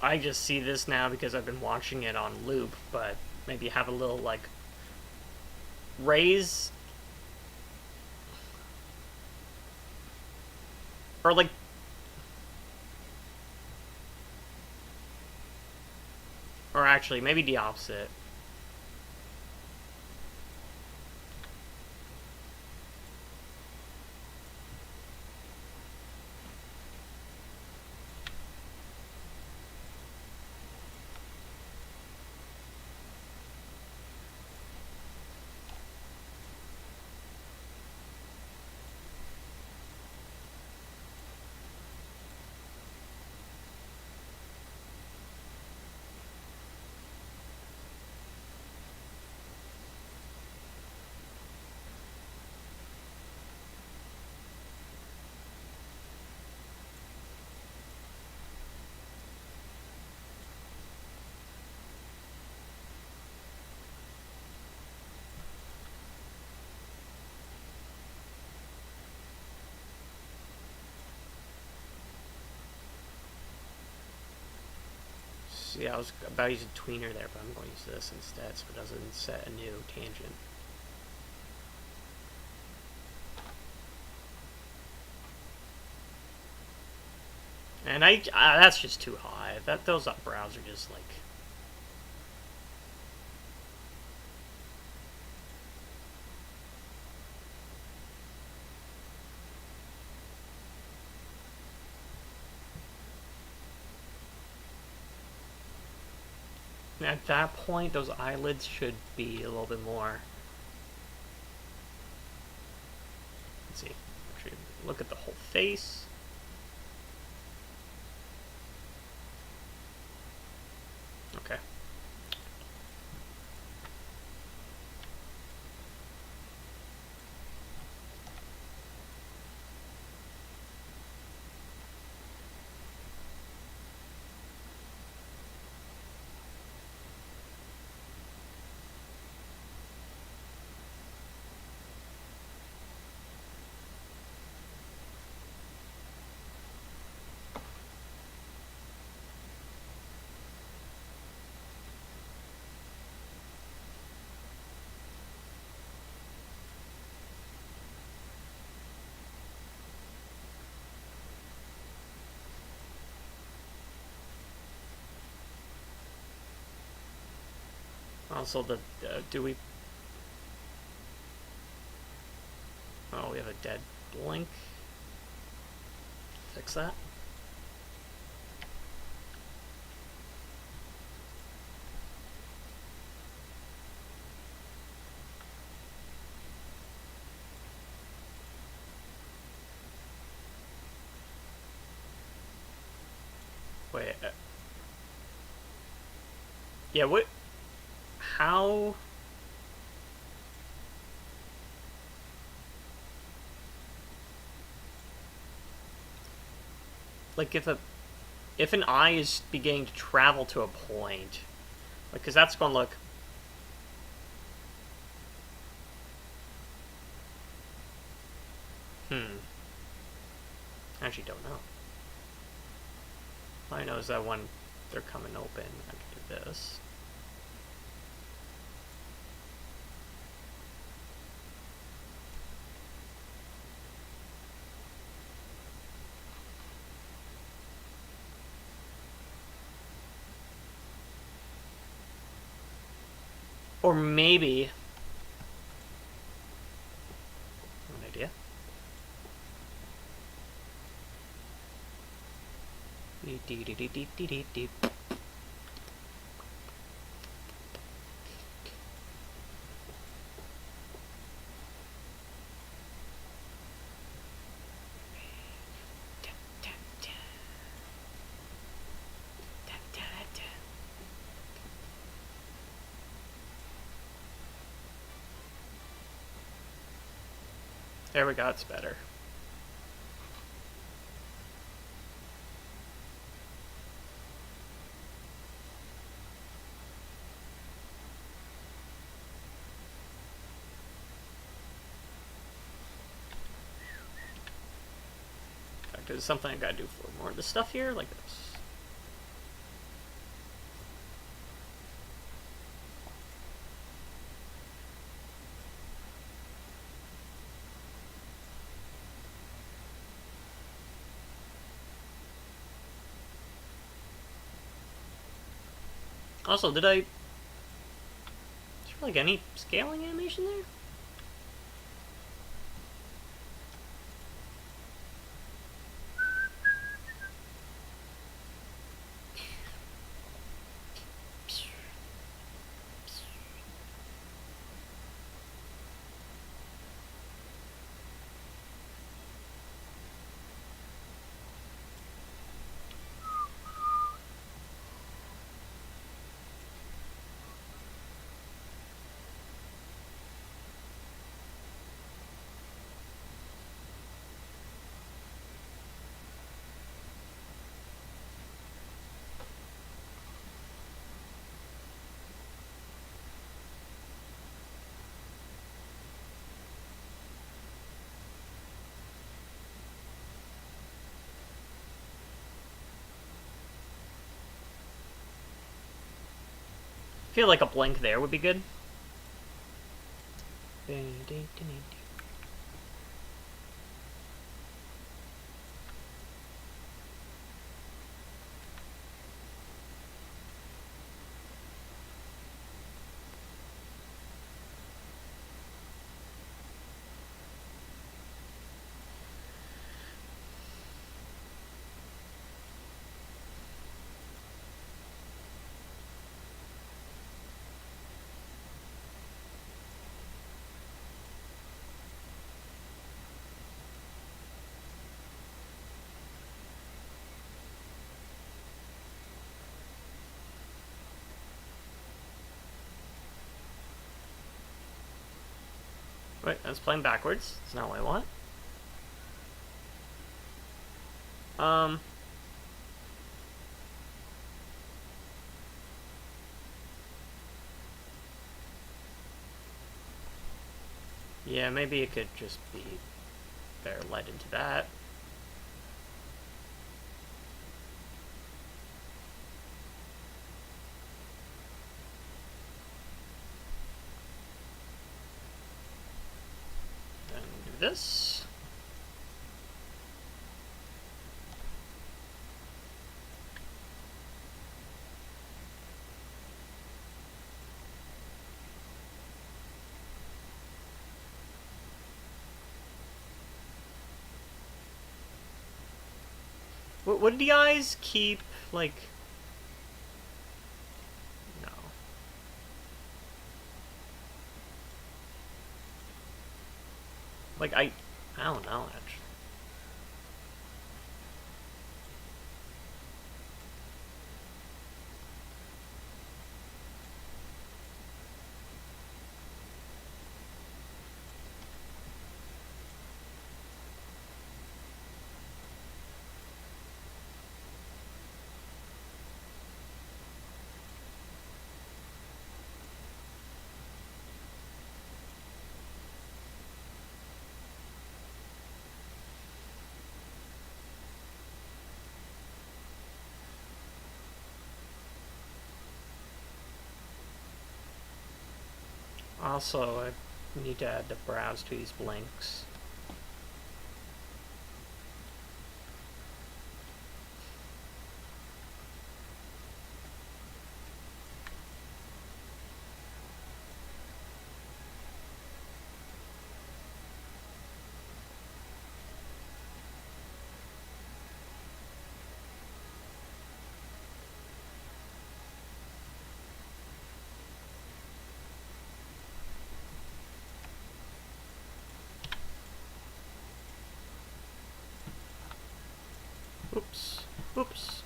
I just see this now because I've been watching it on loop, but maybe have a little like raise or like or actually maybe the opposite. See, I was about to use a tweener there, but I'm going to use this instead so it doesn't set a new tangent. And that's just too high. Those brows are just like. At that point, those eyelids should be a little bit more. Let's see. Actually, look at the whole face. Okay. Also, do we? Oh, we have a dead blink. Fix that. Wait. Yeah. What? How? Like if an eye is beginning to travel to a point, like, because that's going to look. I actually don't know. All I know is that when they're coming open, I can do this. Or maybe. An idea. There we go, it's better. In fact, there's something I gotta do for more of the stuff here, like this. Also, is there like any scaling animation there? I feel like a blink there would be good. Wait, I was playing backwards. It's not what I want. Um. Yeah, maybe it could just be better led into that. Then do this. Would the eyes keep, like... No. Like, I don't know, actually. Also, I need to add the brows to these blinks. Oops. Oops.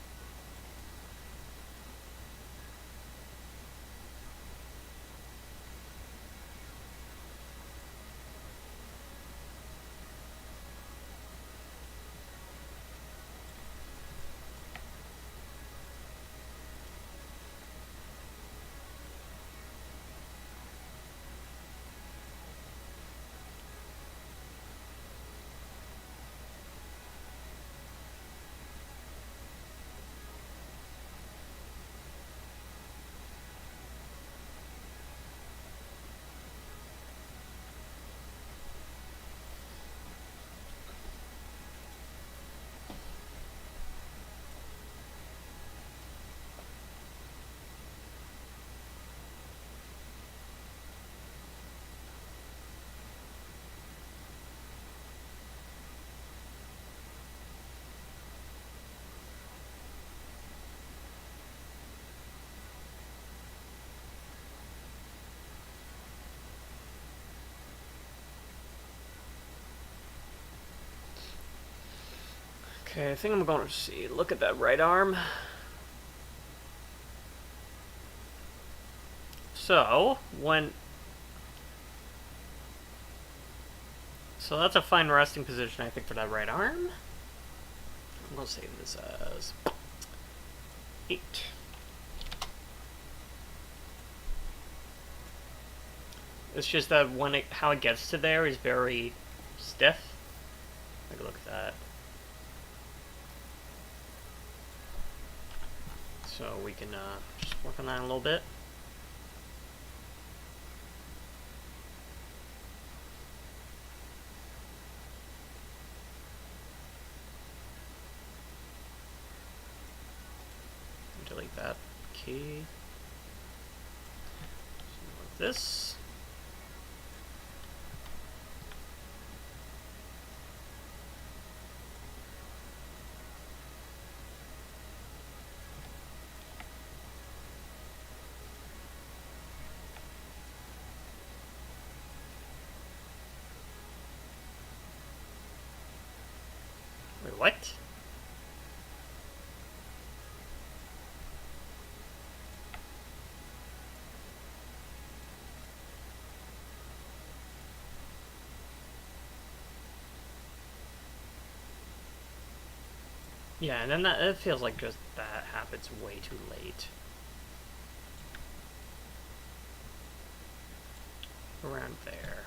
Okay, I think I'm going to see. Look at that right arm. So, So that's a fine resting position, I think, for that right arm. I'm going to save this as 8. It's just that how it gets to there is very stiff. Take a look at that. So we can just work on that a little bit. Delete that key. Like this. Wait, what? Yeah, and then it feels like just that happens way too late. Around there.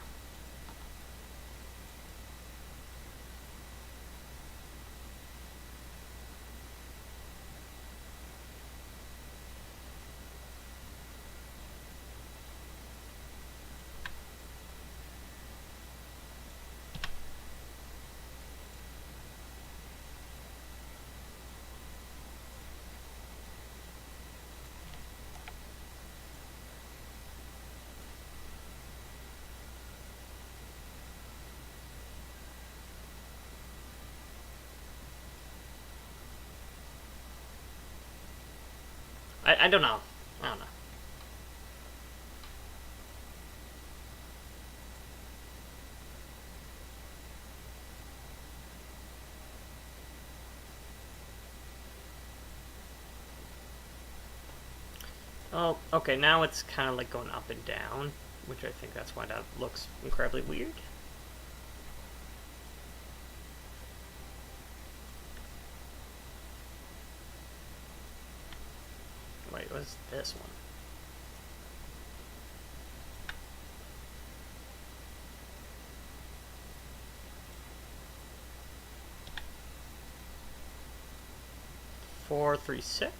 I don't know. I don't know. Oh, okay, now it's kind of like going up and down, which I think that's why that looks incredibly weird. Wait, what's this one? Four, 3, 6.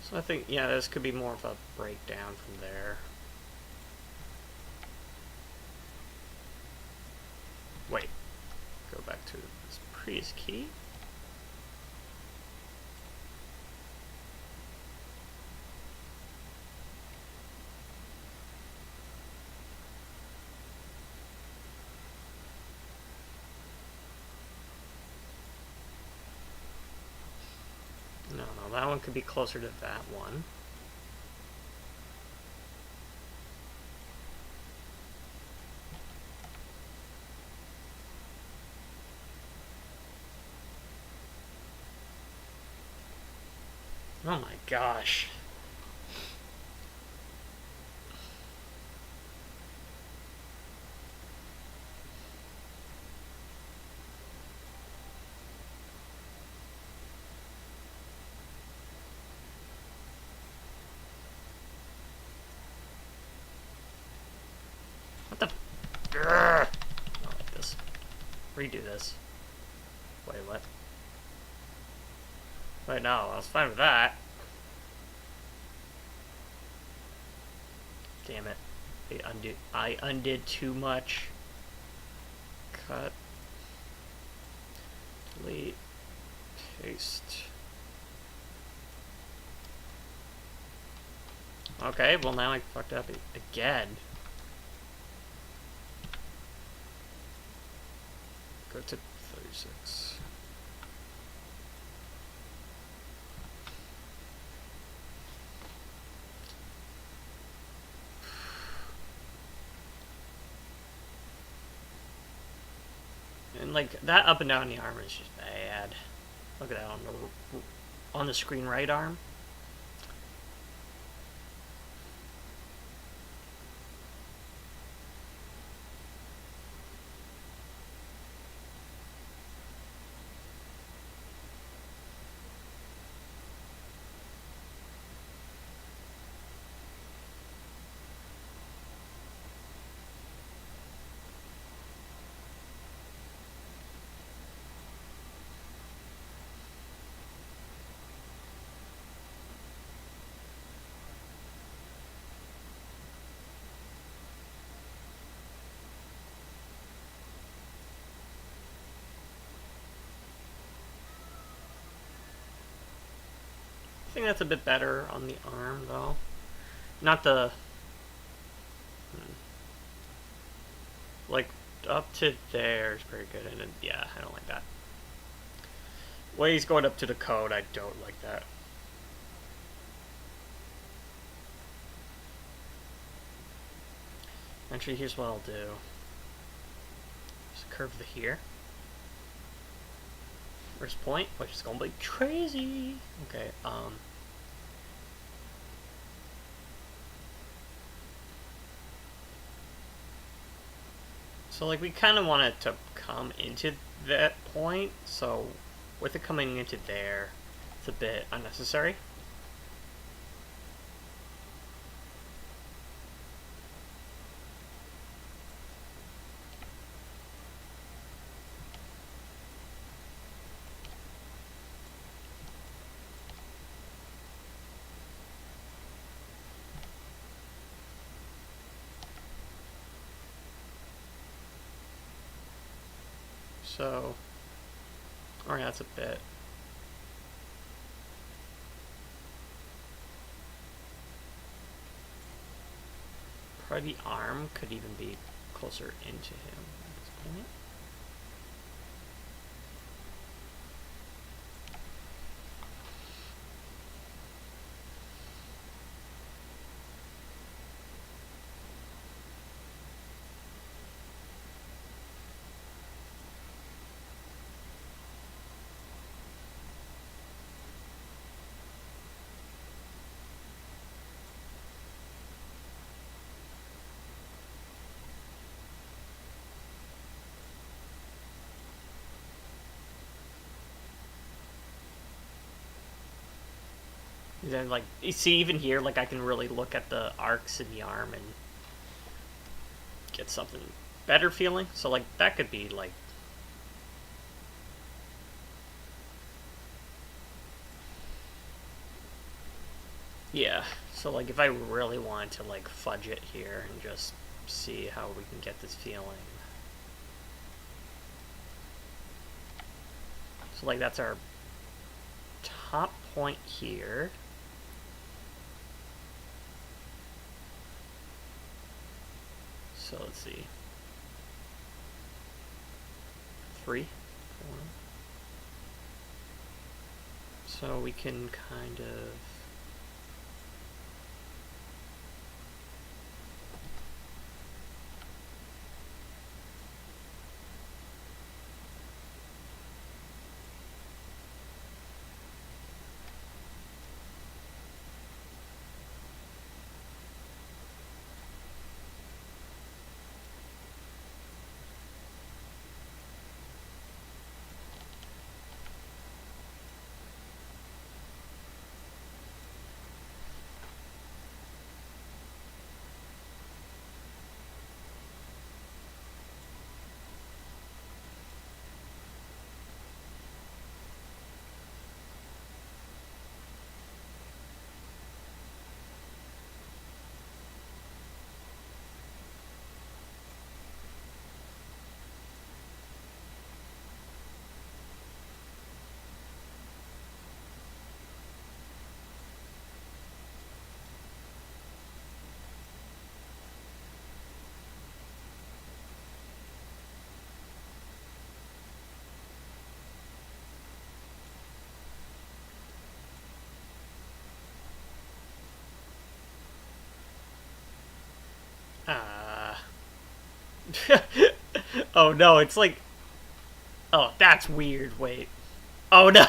So I think, yeah, this could be more of a breakdown from there. Wait, go back to this previous key. No, that one could be closer to that one. Oh my gosh. What the? I don't like this. Redo this. Wait, what? Wait, no, I was fine with that. Damn it. I undid too much. Cut. Delete. Paste. Okay, well now I fucked up again. Go to 36. And like that up and down the arm is just bad. Look at that on the screen right arm. I think that's a bit better on the arm though. Not the like up to there is pretty good, and then, yeah, I don't like that. Way he's going up to the code, I don't like that. Actually, here's what I'll do. Just curve the here. First point, which is gonna be crazy. Okay, so like we kind of want it to come into that point, so with it coming into there, it's a bit unnecessary. So, alright, that's a bit. Probably the arm could even be closer into him at this point. Then, like, you see, even here, like, I can really look at the arcs in the arm and get something better feeling. So, like, that could be, like, yeah. So, like, if I really wanted to, like, fudge it here and just see how we can get this feeling. So, like, that's our top point here. So let's see. 3, 4. So we can kind of Oh no, it's like... Oh, that's weird. Wait. Oh no!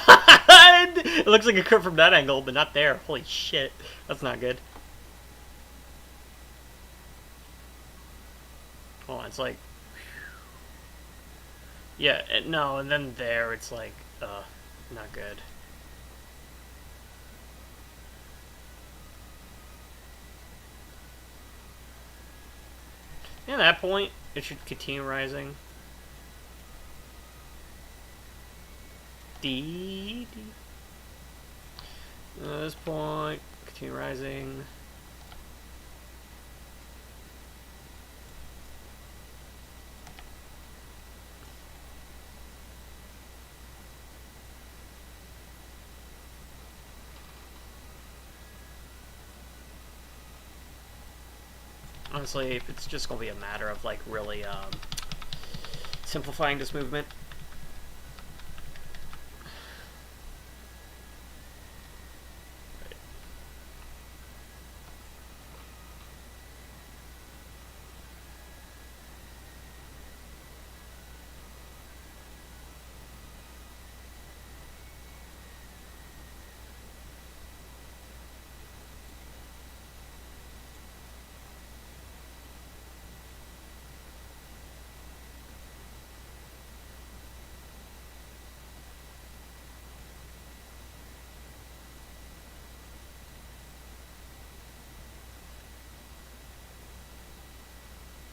It looks like a curve from that angle, but not there. Holy shit. That's not good. Oh, it's like... Yeah, no, and then there, it's like... not good. And at that point, it should continue rising. D. At this point, continue rising. Honestly, it's just gonna be a matter of like really simplifying this movement.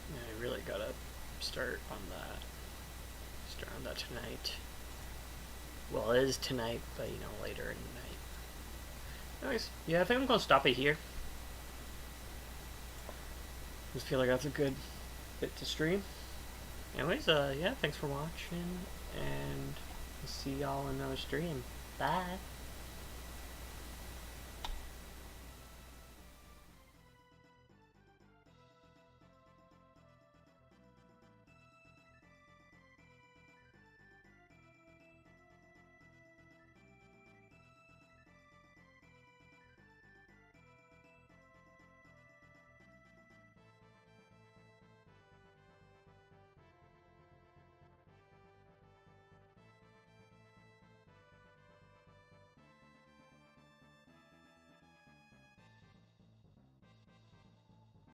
I really gotta start on that. Start on that tonight. Well, it is tonight, but you know, later in the night. Anyways, yeah, I think I'm gonna stop it here. Just feel like that's a good bit to stream. Anyways, yeah, thanks for watching, and see y'all in another stream. Bye.